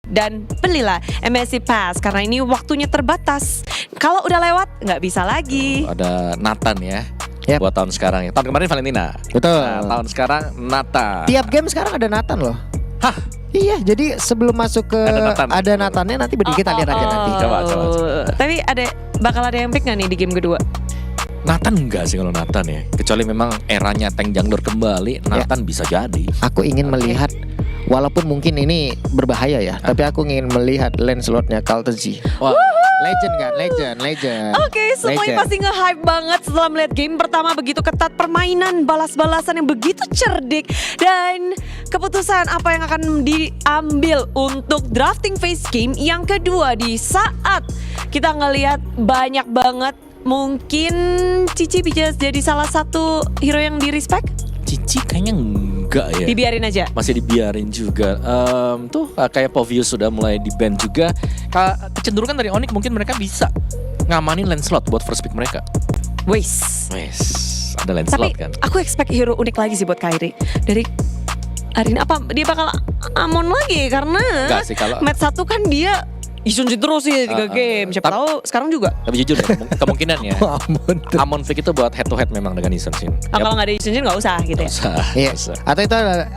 dan belilah MSI Pass karena ini waktunya terbatas. Kalau udah lewat nggak bisa lagi. Ada Nathan ya. Yep. Buat tahun sekarang ya. Tahun kemarin Valentina. Betul. Nah, tahun sekarang Nathan. Tiap game sekarang ada Nathan loh. Hah? Iya, jadi sebelum masuk ke Ada Nathan. Nathannya nanti kita lihat aja nanti. Coba. Tapi bakal ada yang pick nggak nih di game kedua? Nathan enggak sih kalau Nathan ya. Kecuali memang eranya tank jungler kembali, Nathan bisa jadi. Aku ingin melihat, walaupun mungkin ini berbahaya ya, tapi aku ingin melihat lane slotnya Kaltezi. Wah. Legend kan, legend. Oke, semuanya pasti nge-hype banget setelah melihat game pertama begitu ketat, permainan balas-balasan yang begitu cerdik, dan keputusan apa yang akan diambil untuk drafting phase game yang kedua di saat kita ngelihat banyak banget. Mungkin Cici bisa jadi salah satu hero yang di-respect? Cici kayaknya enggak ya. Dibiarin aja. Masih dibiarin juga. Tuh kayak Povius sudah mulai di-ban juga. Kecenderungan dari Onyx mungkin mereka bisa ngamanin lane slot buat first pick mereka. Wes. Ada lane Tapi slot kan. aku expect hero unik lagi sih buat Kairi. Dari hari ini apa dia bakal Amon lagi karena Enggak sih kalau match 1 kan dia Isunjin terus sih 3 game. Siapa tahu sekarang juga. Tapi jujur ya, kemungkinan ya. Amon pick itu buat head to head memang dengan Isunjin. Kalau nggak ada Isunjin nggak usah gitu ya. Iya. Atau itu adalah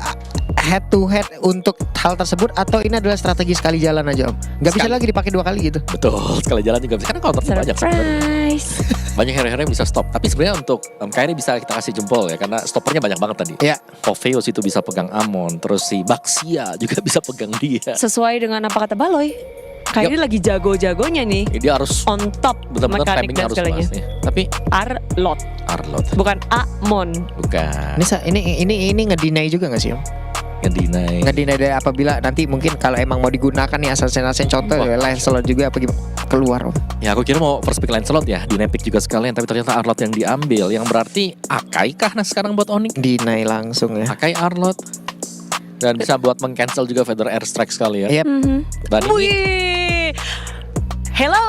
head to head untuk hal tersebut, atau ini adalah strategi sekali jalan aja Om. Nggak bisa lagi dipakai 2 kali gitu. Betul, sekali jalan juga bisa. Karena counter banyak sebenarnya. Surprise. Banyak hero-hero yang bisa stop. Tapi sebenarnya untuk Kairi bisa kita kasih jempol ya, karena stoppernya banyak banget tadi. Iya. Poveus itu bisa pegang Amon, terus si Baxia juga bisa pegang dia. Sesuai dengan apa kata Baloy. Kairi lagi jago-jagonya nih. Dia harus On top benar-benar mekanik timingnya dan harus segalanya. pas nih. Tapi Arlot, Arlot bukan Amon. bukan Ini ngedinai juga nggak sih Om? ngedinai. Ngedinai dari apabila nanti mungkin kalau emang mau digunakan nih assassin contoh Wah. lane slot juga apa gimana keluar Om. Ya aku kira mau first pick line slot ya, di pick juga sekalian, tapi ternyata Arlot yang diambil, yang berarti Akai kah nah sekarang buat Onyx? Dinai langsung ya. Akai Arlot. Dan bisa buat meng-cancel juga Feather Airstrike sekali ya. Yep. Dan ini Wih. Hello,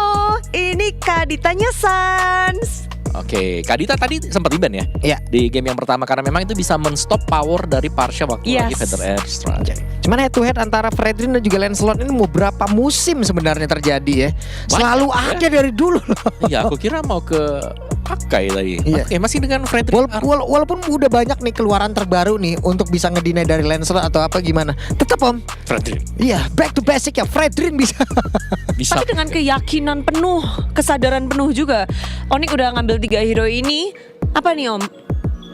ini Kaditanya Sans. oke, Kadita tadi sempat di-ban ya? Iya. Di game yang pertama karena memang itu bisa men-stop power dari Parsha waktu lagi Yes. Feather Airstrike. Cuman head to head antara Fredrin dan juga Lancelot ini mau berapa musim sebenarnya terjadi ya. Selalu ada dari dulu loh. Iya, aku kira mau ke Akai tadi. Iya. Oke, masih dengan Frederick. Walaupun udah banyak nih keluaran terbaru nih untuk bisa ngedinai dari Lancelot atau apa gimana. Tetap Om. Frederick Iya, back to basic ya. Fredrin bisa. bisa. Tapi dengan keyakinan penuh, kesadaran penuh juga. Onyx udah ngambil 3 hero ini. Apa nih Om?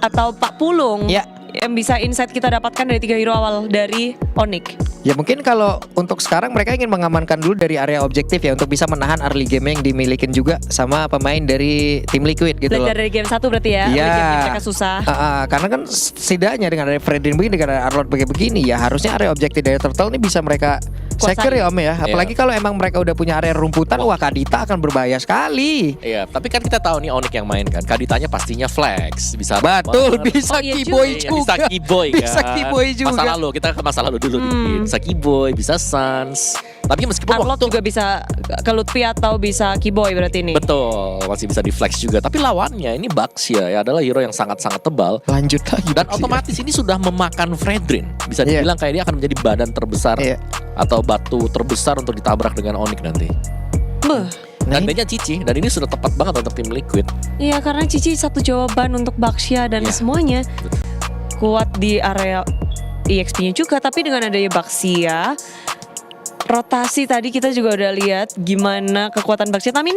Atau Pak Pulung? Ya. Yang bisa insight kita dapatkan dari 3 hero awal dari Onyx. Ya mungkin kalau untuk sekarang mereka ingin mengamankan dulu dari area objektif ya, untuk bisa menahan early game yang dimilikin juga sama pemain dari tim Liquid gitu loh. Belajar dari game 1 berarti ya. Iya. Game mereka susah. Karena kan setidaknya dengan ada Fredrin begini, dengan ada Arlot begini ya harusnya area objektif dari Turtle ini bisa mereka Kuasai. secure ya Om ya. Apalagi kalau emang mereka udah punya area rumputan, wah Kadita akan berbahaya sekali. Iya, tapi kan kita tahu nih Onyx yang main kan. Kaditanya pastinya flex, bisa Betul, banget. bisa Oh, iya Keyboy Iya, juga. bisa Keyboy kan. Bisa Keyboy juga. Masa lalu, kita ke masa lalu dulu dikit. Bisa Keyboy, bisa Sans. Tapi meskipun Arlot juga bisa ke Lutfi atau bisa Keyboy berarti nih. betul, masih bisa di flex juga. Tapi lawannya ini Baxia ya adalah hero yang sangat-sangat tebal. Lanjut lagi. Dan otomatis ini sudah memakan Fredrin. Bisa Iya. dibilang kayak dia akan menjadi badan terbesar Iya. atau batu terbesar untuk ditabrak dengan Onyx nanti. Beuh. Dan dia Cici, dan ini sudah tepat banget untuk tim Liquid. Iya, karena Cici satu jawaban untuk Baxia dan Iya. semuanya. Kuat di area EXP-nya juga, tapi dengan adanya Baxia, rotasi tadi kita juga udah lihat gimana kekuatan Baxia. Tapi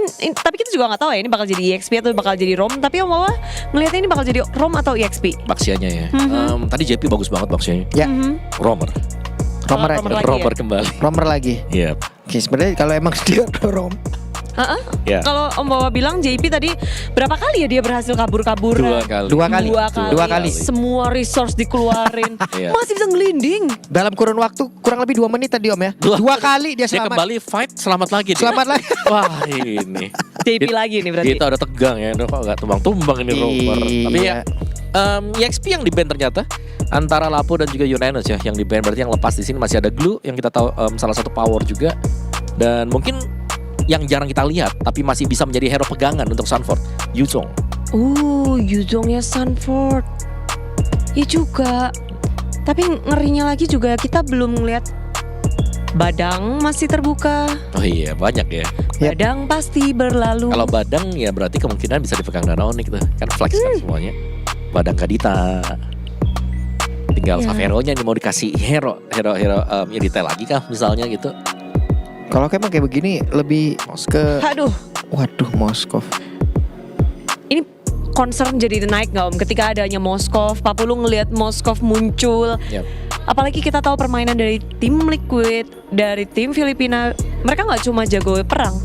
kita juga nggak tahu ya ini bakal jadi EXP atau bakal jadi ROM. Tapi Om Wawa ngeliatnya ini bakal jadi ROM atau EXP. Baxianya ya. Tadi JP bagus banget Baxianya. Ya, Romer. Romer Romer lagi Romer ya? kembali. Romer lagi. Iya. Oke, sebenarnya kalau emang dia Rom. Iya. Kalau Om Wawa bilang JP tadi berapa kali ya dia berhasil kabur-kaburan? Dua kali. Dua kali. Semua resource dikeluarin. Iya. Masih bisa ngelinding. Dalam kurun waktu kurang lebih 2 menit tadi Om ya. Dua kali dia Dia selamat. kembali fight, selamat lagi dia. Selamat lagi. Wah ini. JP lagi nih berarti. Kita udah tegang ya. Aduh, kok gak tumbang-tumbang ini Romer. Tapi ya EXP yang di-ban ternyata antara Lapo dan juga Uranus ya yang di-ban, berarti yang lepas di sini masih ada Glue yang kita tahu salah satu power juga, dan mungkin yang jarang kita lihat tapi masih bisa menjadi hero pegangan untuk Sanford, Yuzong. Yuzongnya Sanford. Iya juga. Tapi ngerinya lagi juga kita belum ngeliat Badang masih terbuka. Oh iya banyak ya. Yap. Badang pasti berlalu. Kalau Badang ya berarti kemungkinan bisa dipegang dan Onyx tuh. Kan flex kan semuanya. Badang Kadita. Tinggal Ya. Saveronya nih mau dikasih hero detail lagi kah misalnya gitu. Kalau emang kayak begini lebih ke Aduh, waduh Moskov. ini concern jadi naik nggak Om ketika adanya Moskov. Pak Pulung ngelihat Moskov muncul. Yap. Apalagi kita tahu permainan dari tim Liquid, dari tim Filipina. Mereka nggak cuma jago perang,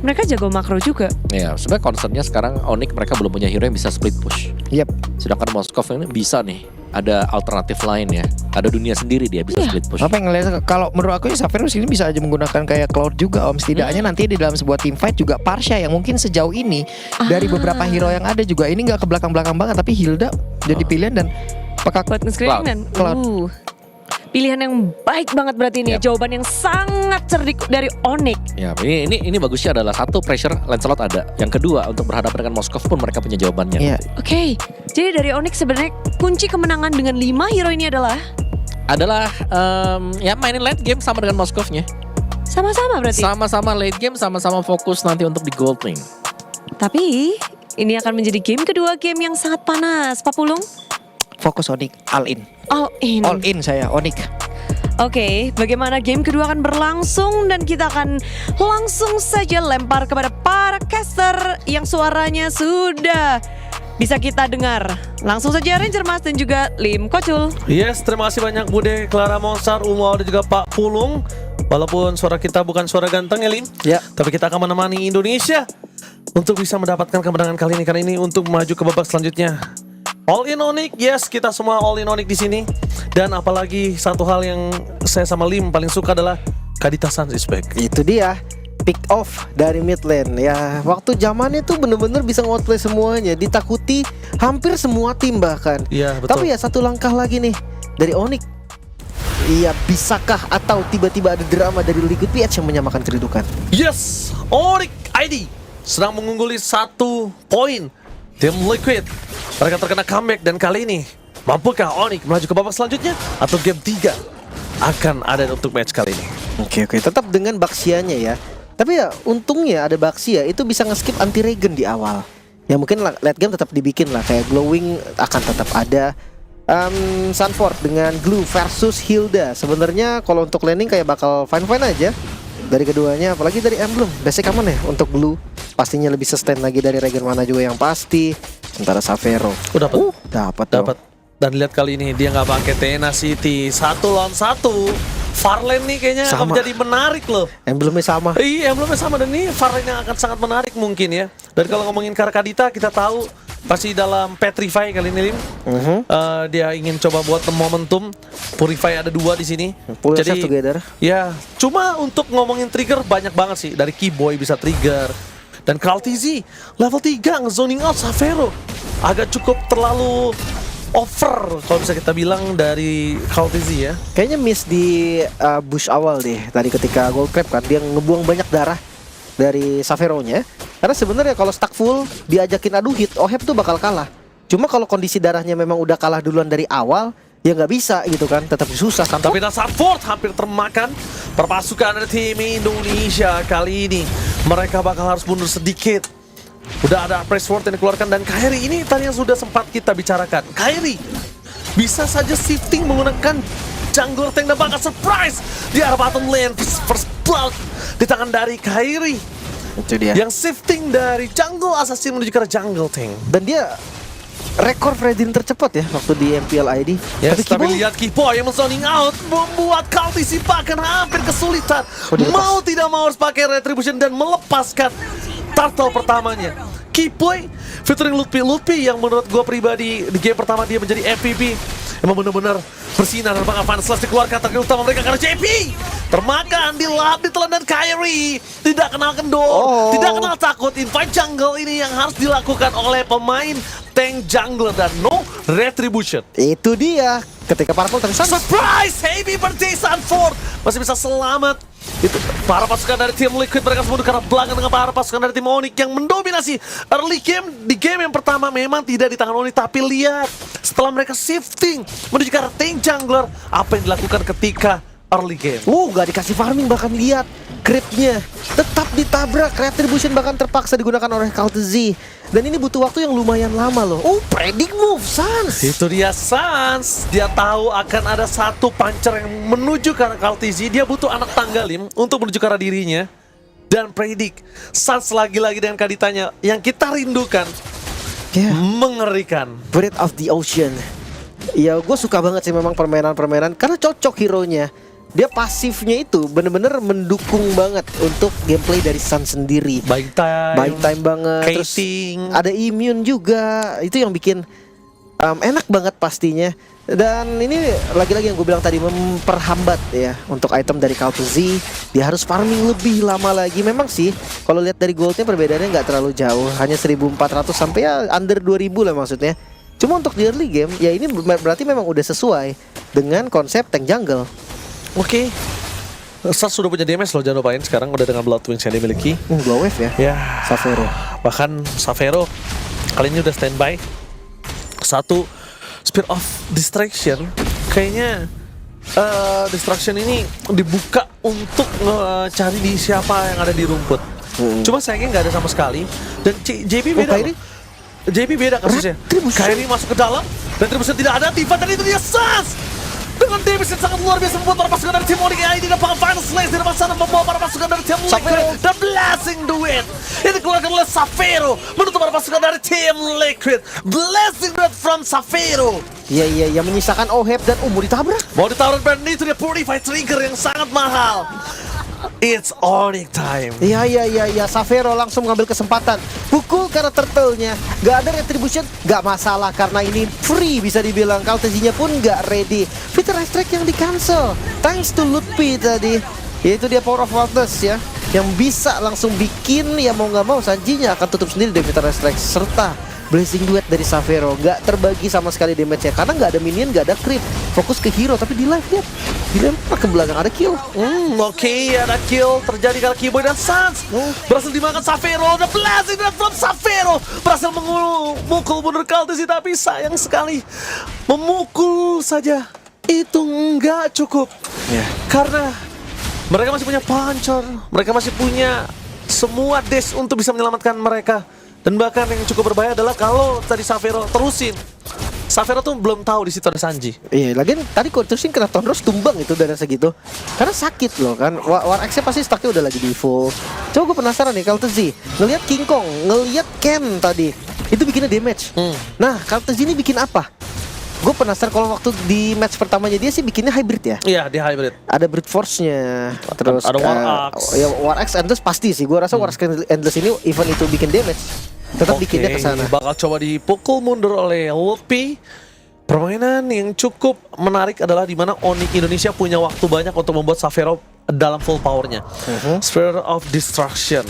mereka jago makro juga. Ya sebenarnya concernnya sekarang Onyx mereka belum punya hero yang bisa split push. Yap. Sedangkan Moskov ini bisa nih. Ada alternatif lain ya. Ada dunia sendiri dia bisa Iya. split push. Apa yang ngeliat kalau menurut aku ya Saferus ini bisa aja menggunakan kayak Cloud juga Om. Setidaknya nanti di dalam sebuah team fight juga Parsha yang mungkin sejauh ini dari beberapa hero yang ada juga ini nggak ke belakang-belakang banget, tapi Hilda jadi pilihan dan apakah Buat nge-screening dan Cloud. pilihan yang baik banget berarti ini. Yap. Jawaban yang sangat cerdik dari Onyx. Ya, ini bagusnya adalah satu pressure Lancelot ada. Yang kedua untuk berhadapan dengan Moskov pun mereka punya jawabannya. Iya. Oke, jadi dari Onyx sebenarnya kunci kemenangan dengan 5 hero ini adalah Ya mainin late game sama dengan Moskovnya. sama-sama berarti. Sama-sama late game, sama-sama fokus nanti untuk di gold lane. Tapi ini akan menjadi game kedua, game yang sangat panas. Pak Pulung, Fokus Onyx all in. all in. All in saya Onyx. Oke, bagaimana game kedua akan berlangsung dan kita akan langsung saja lempar kepada para caster yang suaranya sudah bisa kita dengar. Langsung saja Ranger Mas dan juga Lim Kocul. Yes, terima kasih banyak Bude, Clara Monsar, Umar dan juga Pak Pulung. Walaupun suara kita bukan suara ganteng ya Lim, Ya. tapi kita akan menemani Indonesia untuk bisa mendapatkan kemenangan kali ini untuk maju ke babak selanjutnya. All in Onyx, yes, kita semua all in Onyx di sini. Dan apalagi satu hal yang saya sama Lim paling suka adalah Kadita Sans is back. Itu dia pick off dari mid lane ya. Waktu zamannya tuh bener-bener bisa nge-outplay semuanya, ditakuti hampir semua tim bahkan. Iya, betul. Tapi ya satu langkah lagi nih dari Onyx. Iya, bisakah atau tiba-tiba ada drama dari Liquid PH yang menyamakan kedudukan? Yes, Onyx ID sedang mengungguli 1 poin. Tim Liquid mereka terkena comeback dan kali ini mampukah Onyx melaju ke babak selanjutnya atau game 3 akan ada untuk match kali ini? Oke, tetap dengan Baxianya ya. Tapi ya untungnya ada Baxia itu bisa nge-skip anti regen di awal. Ya mungkin late game tetap dibikin lah, kayak glowing akan tetap ada. Sunford dengan Glue versus Hilda. Sebenarnya kalau untuk laning kayak bakal fine-fine aja dari keduanya, apalagi dari Emblem. Basic aman ya untuk Glue. Pastinya lebih sustain lagi dari regen mana juga yang pasti. Sementara Savero dapat. Dapat. Dan lihat kali ini dia nggak pakai tenacity 1 lawan 1. Farlane nih kayaknya akan Sama. menjadi menarik loh. Emblemnya sama. Iya, emblemnya sama dan ini Farlane yang akan sangat menarik mungkin ya. Dan kalau ngomongin Kadita, kita tahu pasti dalam Petrify kali ini Lim. Dia ingin coba buat momentum. Purify ada 2 di sini. Pull yourself together. ya cuma untuk ngomongin trigger banyak banget sih. Dari Keyboy bisa trigger. Dan Kaltizi level 3 nge-zoning out Savero. Agak cukup terlalu over kalau bisa kita bilang dari Kaltizi ya. Kayaknya miss di bush awal deh. Tadi ketika gold crab kan dia ngebuang banyak darah dari Saveronya. Karena sebenarnya kalau stack full diajakin adu hit, Oheb tuh bakal kalah. Cuma kalau kondisi darahnya memang udah kalah duluan dari awal, ya nggak bisa gitu kan. Tetap susah kan. Tapi Sunford hampir termakan perpasukan dari tim Indonesia kali ini. Mereka bakal harus mundur sedikit. Udah ada press word yang dikeluarkan dan Kairi ini tadi yang sudah sempat kita bicarakan. Kairi bisa saja shifting menggunakan jungler tank dan bakal surprise di arah bottom lane. First blood di tangan dari Kairi Itu dia. yang shifting dari jungle assassin menuju ke arah jungle tank. Dan dia rekor Fredin tercepat ya waktu di MPL ID. Yes, tapi Keyboy lihat Keyboy yang zoning out membuat Kaltizi bahkan hampir kesulitan. dilepas. Mau tidak mau harus pakai Retribution dan melepaskan turtle pertamanya. Keyboy featuring Lutfi yang menurut gue pribadi di game pertama dia menjadi MVP. Emang benar-benar bersinar dan bakal Vansless dikeluarkan target utama mereka karena JP termakan, dilap, ditelan dan Kairi tidak kenal kendor, tidak kenal takut. Invite jungle ini yang harus dilakukan oleh pemain tank jungler dan no retribution. itu dia ketika Purple tersesat. Surprise! Happy birthday Sunford masih bisa selamat. Itu para pasukan dari tim Liquid mereka semua karena belakang dengan para pasukan dari tim Onyx yang mendominasi early game. Di game yang pertama memang tidak di tangan Onyx, tapi lihat setelah mereka shifting menuju ke arah tank jungler, apa yang dilakukan ketika early game. Gak dikasih farming, bahkan lihat creepnya tetap ditabrak. Retribution bahkan terpaksa digunakan oleh Kaltzy. Dan ini butuh waktu yang lumayan lama loh. Predict move Sans. Itu dia Sans. Dia tahu akan ada satu puncher yang menuju ke arah Kaltzy. Dia butuh anak tanggalim untuk menuju ke arah dirinya. Dan predict Sans lagi-lagi dengan kaditanya yang kita rindukan. Mengerikan. Breath of the Ocean. Ya gue suka banget sih memang permainan-permainan karena cocok hero-nya. Dia pasifnya itu bener-bener mendukung banget untuk gameplay dari Sans sendiri. Buying time Banget. Terus kiting. ada immune juga. Itu yang bikin enak banget pastinya. Dan ini lagi-lagi yang gue bilang tadi, memperhambat ya untuk item dari Kaltzy. Dia harus farming lebih lama lagi. Memang sih kalau lihat dari goldnya perbedaannya nggak terlalu jauh, hanya 1.400 sampai ya under 2.000 lah maksudnya. Cuma untuk di early game ya ini berarti memang udah sesuai dengan konsep tank jungle. Oke. Sans sudah punya damage loh, jangan lupain sekarang udah dengan Blood Wings yang dimiliki. 2 wave ya. Ya, Xavero. bahkan Xavero kali ini udah standby. Satu Spear of Distraction. Kayaknya Distraction ini dibuka untuk cari di siapa yang ada di rumput. Cuma sayangnya nggak ada sama sekali. Dan JB beda loh. JB beda kasusnya. Kairi masuk ke dalam dan Retribution tidak ada. Tifa dan itu dia Sans dengan damage yang sangat luar biasa membuat para pasukan dari tim Onyx ID dapat final slash di depan sana, membawa para pasukan dari tim Liquid dan Blessing Duet yang dikeluarkan oleh Xavero menutup para pasukan dari tim Liquid. Blessing Duet from Xavero. Iya menyisakan Oheb dan mau ditabrak. Mau ditabrak dan itu dia Purify Trigger yang sangat mahal. It's Onyx time. Iya, Xavero langsung mengambil kesempatan. Pukul karena turtle-nya. Gak ada retribution, gak masalah karena ini free bisa dibilang. Kaltzy-nya pun gak ready. Fitter Strike yang di-cancel. Thanks to Lutpi tadi. Yaitu dia Power of Wildness ya, yang bisa langsung bikin ya mau gak mau Sanji-nya akan tutup sendiri dari Fitter Strike. Serta Blessing Duet dari Xavero gak terbagi sama sekali damage-nya karena gak ada minion, gak ada creep. Fokus ke hero, tapi di live lihat dilempar ke belakang, ada kill. Oke, ada kill terjadi kali Keyboy dan Sans berhasil dimakan Xavero. The Blessing Duet from Xavero berhasil memukul mundur Kaltzy, tapi sayang sekali memukul saja itu nggak cukup. Karena mereka masih punya puncher, mereka masih punya semua dash untuk bisa menyelamatkan mereka. Dan bahkan yang cukup berbahaya adalah kalau tadi Xavero terusin. Xavero tuh belum tahu di situ ada Sanji. Iya, lagian tadi kalau terusin kena Tonros tumbang itu dari segitu. Karena sakit loh kan. War X-nya pasti stucknya udah lagi di full. Coba gue penasaran nih Kaltzy ngelihat King Kong, ngelihat Ken tadi. Itu bikinnya damage. Nah, Kaltzy ini bikin apa? Gue penasaran kalau waktu di match pertamanya dia sih bikinnya hybrid ya. Iya, dia hybrid. Ada Brute Force-nya. Terus ada War Axe. Ya War Axe Endless pasti sih. Gue rasa War Axe Endless ini even itu bikin damage, tetap bikinnya ke sana. Bakal coba dipukul mundur oleh Lutpi. Permainan yang cukup menarik adalah di mana Onyx Indonesia punya waktu banyak untuk membuat Xavero dalam full powernya. Spear of Destruction.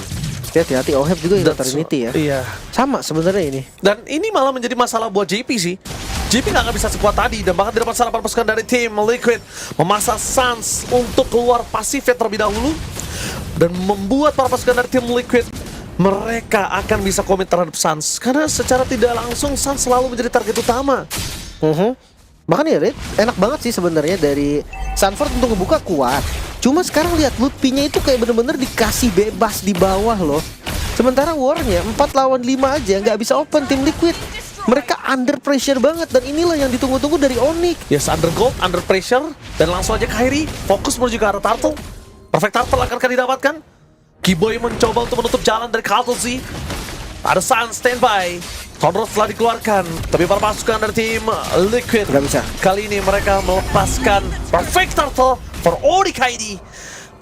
Hati-hati Oheb juga yang Trinity ya. Iya. Sama sebenarnya ini. Dan ini malah menjadi masalah buat JP sih. JP nggak akan bisa sekuat tadi dan bahkan di depan sana para pasukan dari tim Liquid memaksa Sans untuk keluar pasifnya terlebih dahulu dan membuat para pasukan dari tim Liquid mereka akan bisa komit terhadap Sans karena secara tidak langsung Sans selalu menjadi target utama. Bahkan ya Red, enak banget sih sebenarnya dari Sanford untuk ngebuka kuat. Cuma sekarang lihat Lutpi-nya itu kayak bener-bener dikasih bebas di bawah loh. Sementara War-nya 4 lawan 5 aja nggak bisa open tim Liquid. Mereka under pressure banget dan inilah yang ditunggu-tunggu dari Onyx. Yes, under gold, under pressure dan langsung aja Kairi fokus menuju ke arah Turtle. Perfect Turtle akan didapatkan. Keyboy mencoba untuk menutup jalan dari Kaltzy. Ada Sans standby. Tonros telah dikeluarkan, tapi para pasukan dari tim Liquid nggak bisa. Kali ini mereka melepaskan Perfect Turtle for Onyx ID,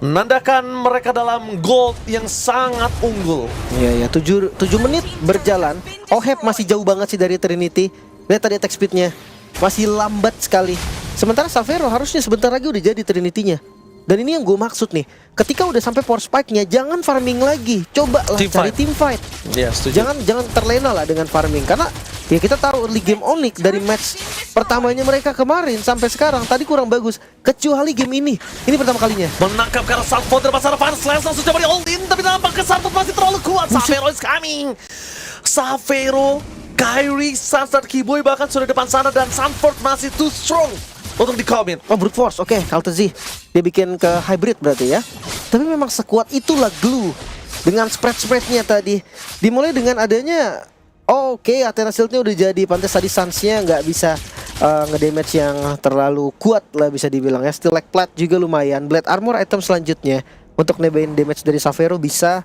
menandakan mereka dalam gold yang sangat unggul. Iya, 7 menit berjalan. Oheb masih jauh banget sih dari Trinity. Lihat tadi attack speednya masih lambat sekali. Sementara Xavero harusnya sebentar lagi udah jadi Trinity-nya. Dan ini yang gue maksud nih, ketika udah sampai power spike-nya jangan farming lagi, cobalah cari team fight. Ya, setuju. Jangan terlena lah dengan farming karena ya kita tahu early game Onyx dari match pertamanya mereka kemarin sampai sekarang tadi kurang bagus, kecuali game ini pertama kalinya. Menangkap karena Sanford dari pasar Fan Slash langsung coba di hold in, tapi nampaknya Sanford masih terlalu kuat. Xavero is coming. Xavero, Kairi, Sans dan Keyboy bahkan sudah depan sana dan Sanford masih too strong untuk di-commit. Oh, brute force, oke, Kaltezi. Dia bikin ke hybrid berarti ya. Tapi memang sekuat itulah Glue. Dengan spread-spreadnya tadi. Dimulai dengan adanya oke, Athena Shield-nya udah jadi. Pantes tadi Suns-nya nggak bisa ngedamage yang terlalu kuat lah bisa dibilang ya. Still like plat juga lumayan. Blade armor item selanjutnya untuk nebain damage dari Xavero bisa.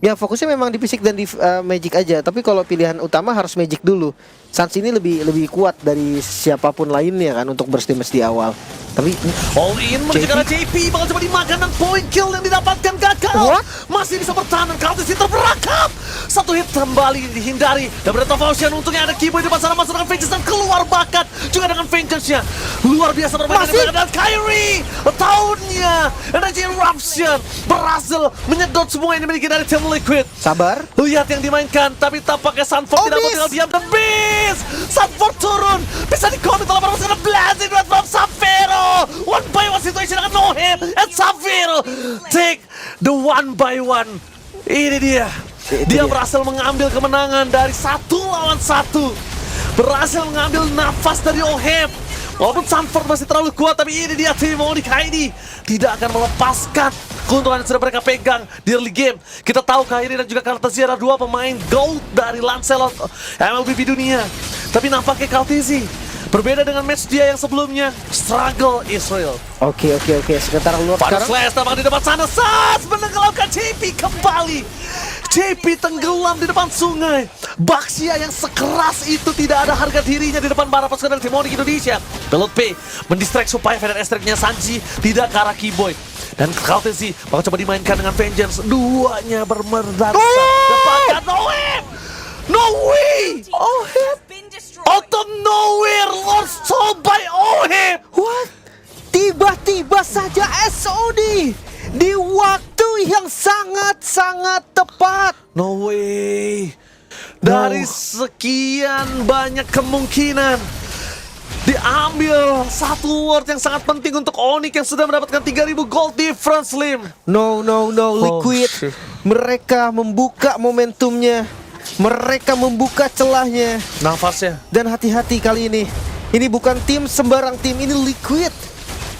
Ya fokusnya memang di fisik dan di magic aja. Tapi kalau pilihan utama harus magic dulu. Suns ini lebih kuat dari siapapun lainnya kan untuk burst damage di awal. Tapi All in menuju ke arah JP, bakal coba dimakan dan point kill yang didapatkan gagal. What? Masih bisa bertahan dan Kaltezi terperangkap. Satu hit kembali dihindari. Dan Breath of Ocean untungnya ada Kiboy di depan sana masuk dengan Vengeance dan keluar bakat juga dengan Vengeance-nya. Luar biasa bermain Masih? dan Kyrie. Tahunnya Energy Eruption berhasil menyedot semua yang dimiliki dari Team Liquid. sabar. Lihat yang dimainkan, tapi tampaknya Sanford tidak mau Miss. tinggal diam dan Beast. Sanford turun, bisa di-commit oleh para pasukan Blazing Red from Xavero. One by one situation dengan no him and Xavero take the one by one. Ini dia. Dia berhasil mengambil kemenangan dari 1 lawan 1. Berhasil mengambil nafas dari Oheb. Walaupun Sanford masih terlalu kuat, tapi ini dia tim Onyx Kairi tidak akan melepaskan keuntungan yang sudah mereka pegang di early game. Kita tahu Kairi dan juga Kaltezi adalah 2 pemain gold dari Lancelot MLBB dunia. Tapi nampaknya Kaltezi berbeda dengan match dia yang sebelumnya. Struggle Israel. Oke. Sementara Lord Pada sekarang Slash tampak di depan sana. Sas menenggelamkan JP kembali. JP tenggelam di depan sungai. Baxia yang sekeras itu tidak ada harga dirinya di depan para pasukan dari Tim Onyx Indonesia. Pelot P mendistract supaya Feather Strike-nya Sanji tidak ke arah Kiboy. Dan Kaltezi bakal coba dimainkan dengan Vengeance. Duanya bermerdansa. Dapatkan No way! Oheb! Out of nowhere, Lord sold by Oheb! what? Tiba-tiba saja SOD di waktu yang sangat-sangat tepat. No way. Dari sekian banyak kemungkinan diambil satu word yang sangat penting untuk Onyx yang sudah mendapatkan 3000 gold difference, Lim. No, Liquid. shit. Mereka membuka momentumnya. Mereka membuka celahnya. Nafasnya. Dan hati-hati kali ini. Ini bukan tim sembarang tim, ini Liquid.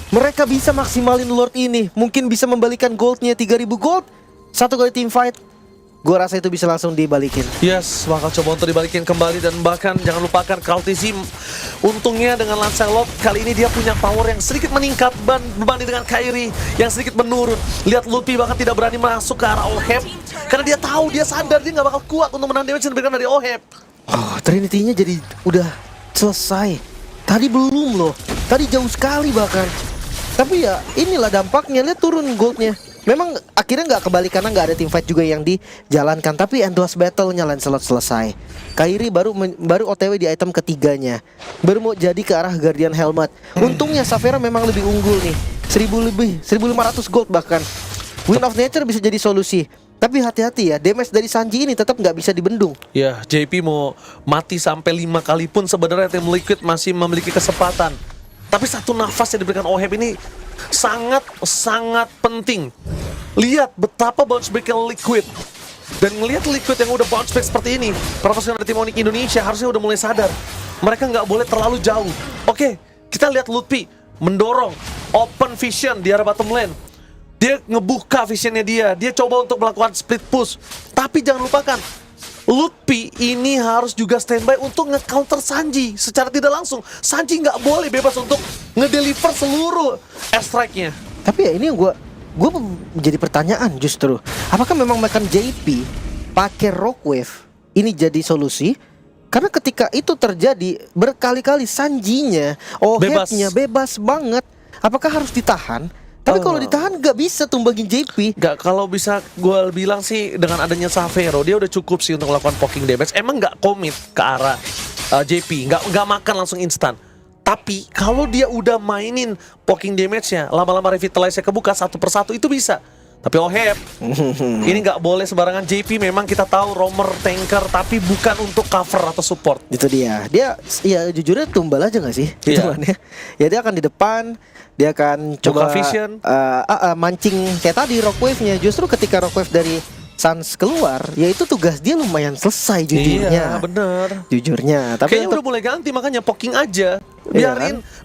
Mereka bisa maksimalin Lord ini. Mungkin bisa membalikan goldnya 3000 gold. 1 kali team fight. Gue rasa itu bisa langsung dibalikin. Yes, bakal coba untuk dibalikin kembali. Dan bahkan jangan lupakan Kaltezi. Untungnya dengan Lancelot kali ini dia punya power yang sedikit meningkat berbanding dengan Kairi yang sedikit menurun. Lihat Lupi bahkan tidak berani masuk ke arah Oheb karena dia tahu, dia sadar dia nggak bakal kuat untuk menahan damage yang diberikan dari Oheb. Oh, Trinity-nya jadi udah selesai. Tadi belum loh. Tadi jauh sekali bahkan. Tapi ya inilah dampaknya. Lihat turun goldnya. Memang akhirnya nggak kebalik karena nggak ada teamfight juga yang dijalankan. Tapi endless battle-nya Lancelot selesai. Kairi baru OTW di item ketiganya. Baru mau jadi ke arah Guardian Helmet. Untungnya Xavera memang lebih unggul nih. 1500 gold bahkan. Wind of Nature bisa jadi solusi. Tapi hati-hati ya, damage dari Sanji ini tetap nggak bisa dibendung. Ya, JP mau mati sampai 5 kali pun sebenarnya tim Liquid masih memiliki kesempatan. Tapi satu nafas yang diberikan Oheb ini sangat penting. Lihat betapa bounce back Liquid. Dan ngelihat Liquid yang udah bounce back seperti ini, para pasukan dari tim Onyx Indonesia harusnya udah mulai sadar. Mereka nggak boleh terlalu jauh. Oke, kita lihat Lutfi mendorong open vision di arah bottom lane. Dia ngebuka visionnya dia coba untuk melakukan split push. Tapi jangan lupakan, Lutfi ini harus juga standby untuk nge-counter Sanji secara tidak langsung. Sanji nggak boleh bebas untuk ngedeliver seluruh airstrike-nya. Tapi ya ini yang gue menjadi pertanyaan justru. Apakah memang makan JP pakai Rockwave ini jadi solusi? Karena ketika itu terjadi berkali-kali Sanjinya, Ohebnya bebas banget. Apakah harus ditahan? Tapi kalau ditahan gak bisa tumbangin JP. Gak, kalau bisa gue bilang sih dengan adanya Xavero dia udah cukup sih untuk melakukan poking damage. Emang gak komit ke arah JP, gak makan langsung instan. Tapi kalau dia udah mainin poking damage-nya, lama-lama revitalize-nya kebuka satu persatu itu bisa. Tapi Oheb ini gak boleh sembarangan. JP memang kita tahu roamer, tanker, tapi bukan untuk cover atau support. Itu dia. Dia ya jujurnya tumbal aja gak sih? Iya. Hitungannya. Ya dia akan di depan. Dia akan coba vision. mancing kayak tadi Rockwave-nya. Justru ketika Rockwave dari Suns keluar, ya itu tugas dia lumayan selesai jujurnya. Iya bener. Jujurnya. Tapi Kayaknya udah mulai ganti, makanya poking aja.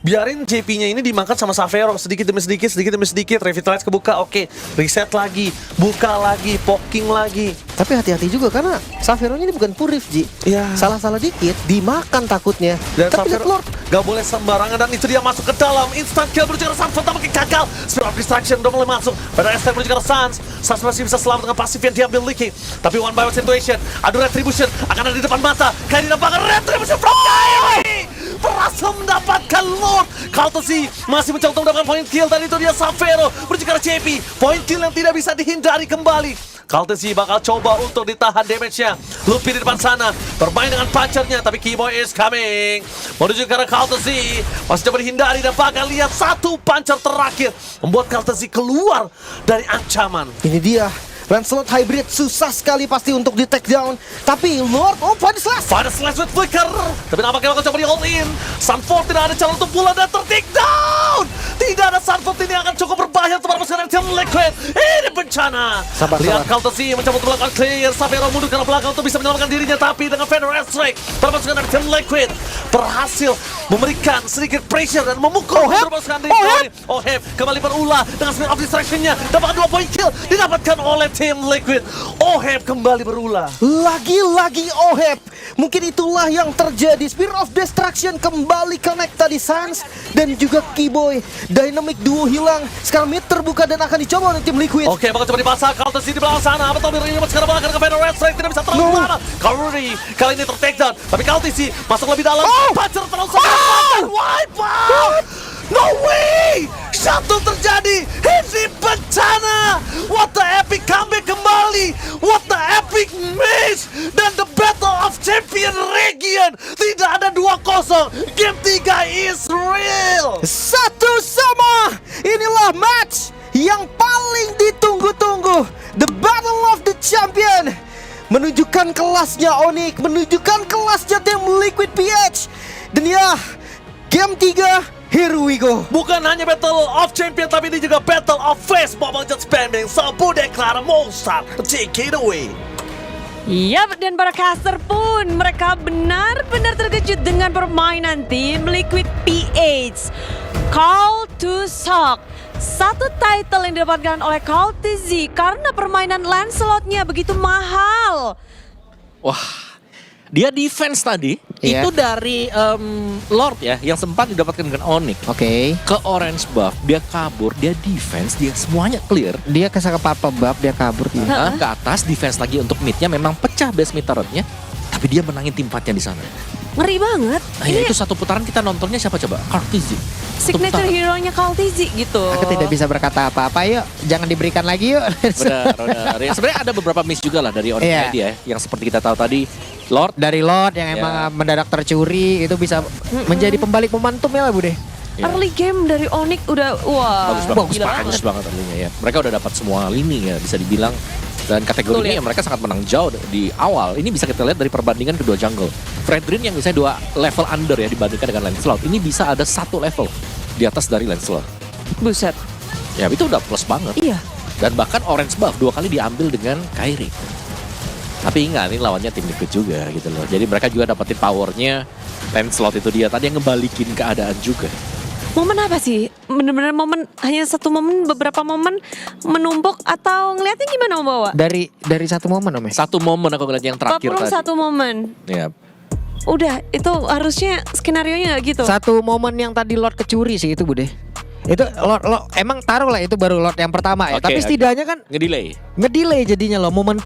Biarin JP-nya ini dimakan sama Savero sedikit demi sedikit, revitalize kebuka, oke, reset lagi, buka lagi, poking lagi. Tapi hati-hati juga karena Savero-nya ini bukan Purif, Ji. Iya. Salah-salah dikit dimakan takutnya. Dan Tapi Savero Lord gak boleh sembarangan, dan itu dia masuk ke dalam instant kill menuju ke Sans. Tapi gagal. Spirit of Distraction udah mulai masuk pada STM menuju ke Sans. Sans masih bisa selamat dengan pasif yang diambil Licky. Tapi one by one situation, adu Retribution akan ada di depan mata. Kairi dapatkan Retribution from Kairi, berhasil mendapatkan Lord. Kaltesi masih mencoba untuk mendapatkan point kill, dan itu dia Savero menuju ke JP. Point kill yang tidak bisa dihindari kembali. Kaltesi bakal coba untuk ditahan damage-nya. Luffy di depan sana bermain dengan punchernya, tapi Keyboy is coming menuju ke arah Kaltesi. Masih coba dihindari dan bakal lihat satu puncher terakhir membuat Kaltesi keluar dari ancaman. ini dia Lancelot Hybrid susah sekali pasti untuk di take down. Tapi Lord, Final Slash. Final Slash with Flicker, tapi nampaknya bakal coba di hold in. Sunford tidak ada calon untuk pulang dan ter-take down. Tidak ada Sunford, ini akan cukup berbahaya untuk pasukan tim Liquid. Ini bencana. Sabar. Lihat Kaltesi mencoba untuk melakukan clear. Savero mundur ke belakang untuk bisa menyelamatkan dirinya, tapi dengan Fender Strike para pasukan tim Liquid berhasil memberikan sedikit pressure dan memukul pasukan tim Oheb kembali berulah dengan Spirit of Distraction-nya. Dapatkan 2 point kill didapatkan oleh tim Liquid. Oheb kembali berulah. Lagi-lagi Oheb. Mungkin itulah yang terjadi. Spirit of Destruction kembali connect tadi Sans dan juga Keyboy. Dynamic duo hilang. Sekarang mid terbuka dan akan dicoba oleh tim Liquid. Oke, bakal coba dipasang Kaltesi di belakang sana. Apa Tommy ini sekarang bakal ke Fender Strike, tidak bisa terlalu lama. Curry kali ini ter-take down, tapi Kaltesi masuk lebih dalam. Puncher terlalu sakit. Wipe out. No way! Satu terjadi. Ini bencana. What the epic comeback kembali. What the epic match. Dan the battle of champion region. Tidak ada 2-0. Game 3 is real. 1-1. Inilah match yang paling ditunggu-tunggu. The Battle of the Champion. Menunjukkan kelasnya Onyx, menunjukkan kelasnya tim Liquid PH. Dan ya, game 3, here we go. Bukan hanya Battle of Champion, tapi ini juga Battle of Face. Bobang just spamming. So, Budeklara Monster, take it away. Yap, dan para caster pun mereka benar-benar terkejut dengan permainan tim Liquid PH. Call to Shock. Satu title yang didapatkan oleh Kaltesi karena permainan Lancelot-nya begitu mahal. Wah, dia defense tadi Iya. itu dari Lord ya yang sempat didapatkan dengan Onyx Oke. ke orange buff, dia kabur, dia defense, dia semuanya clear. Dia ke purple buff, dia kabur. Nah, ke atas defense lagi untuk midnya memang pecah base mid turretnya, tapi dia menangin tim fightnya di sana. Ngeri banget. Nah, ya itu satu putaran kita nontonnya siapa coba? Kaltesi. Signature hero-nya Kaltesi gitu. Aku tidak bisa berkata apa-apa, yuk. Jangan diberikan lagi yuk. Benar. Ya, sebenarnya ada beberapa miss juga lah dari Onyx Iya. dia yang seperti kita tahu tadi. Lord Dari Lord yang Ya. emang mendadak tercuri itu bisa menjadi pembalik momentum ya lah Bude. Ya. Early game dari Onyx udah wah bagus banget tentunya ya. Mereka udah dapat semua lini ya bisa dibilang. Dan kategori Betul, ini ya. ya mereka sangat menang jauh di awal. Ini bisa kita lihat dari perbandingan kedua jungle. Fredrin yang misalnya 2 level under ya dibandingkan dengan Lancelot. Ini bisa ada 1 level di atas dari Lancelot. Buset. Ya itu udah plus banget. Iya. Dan bahkan orange buff 2 kali diambil dengan Kairi. Tapi ingat ini lawannya tim Liquid juga gitu loh. Jadi mereka juga dapetin powernya. Lancelot itu dia tadi yang ngebalikin keadaan juga. Momen apa sih? Bener-bener momen, hanya satu momen, beberapa momen menumpuk atau ngeliatnya gimana Om Bawa? Dari satu momen Om ya? Satu momen aku ngeliat yang terakhir tadi. 41 momen. Ya. Udah, itu harusnya skenario-nya gak gitu? Satu momen yang tadi Lord kecuri sih itu Bude. Itu Lord emang taruh lah itu baru Lord yang pertama ya. Oke, Tapi oke. setidaknya kan Ngedelay. ngedelay jadinya loh. Momen